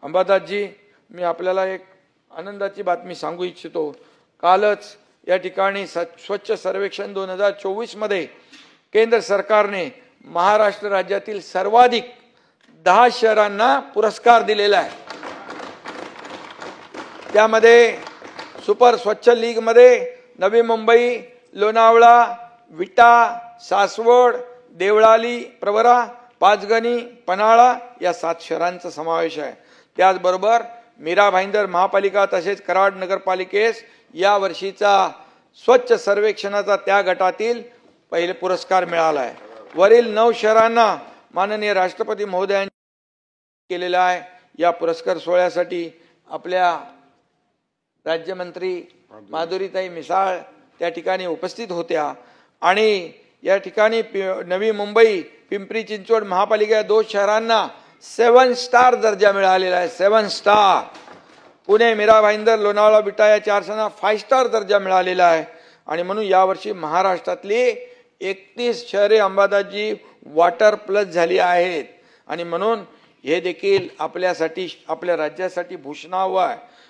अंबादासजी, मी आपल्याला एक आनंदाची बातमी सांगू इच्छितो। कालच या ठिकाणी स्वच्छ सर्वेक्षण 2024 मध्ये केंद्र सरकारने महाराष्ट्र राज्यातील सर्वाधिक 10 शहरांना पुरस्कार दिलेला आहे। त्यामध्ये सुपर स्वच्छ लीग मध्ये नवी मुंबई, लोणावळा, विटा, सासवड, देवळाली, प्रवरा, पाचगणी, पन्हाळा या 7 शहरांचा समावेश आहे। त्याचबरोबर मीरा भाईंदर महापालिका तसेच कराड नगरपालिकेस या वर्षीचा स्वच्छ सर्वेक्षणाचा त्या गटातील पहिले पुरस्कार मिळाला आहे। वरील 9 शहरांना माननीय राष्ट्रपती महोदयांनी केलेला आहे। या पुरस्कार सोहळ्यासाठी आपल्या राज्यमंत्री माधुरीताई मिसाळ त्या ठिकाणी उपस्थित होत्या आणि या ठिकाणी नवी मुंबई, पिंपरी चिंचवड महापालिका 2 शहरांना 7 स्टार दर्जा मिळालेला आहे। 7 स्टार। पुणे, मीरा भाईंदर, लोणावळा, विटा या 4 शहरांना 5 स्टार दर्जा मिळालेला आहे। आणि म्हणून यावर्षी महाराष्ट्रातली 31 शहरे अंबादासजी वॉटर प्लस झाली आहेत आणि म्हणून हे देखील आपल्यासाठी, आपल्या राज्यासाठी भूषणावं आहे।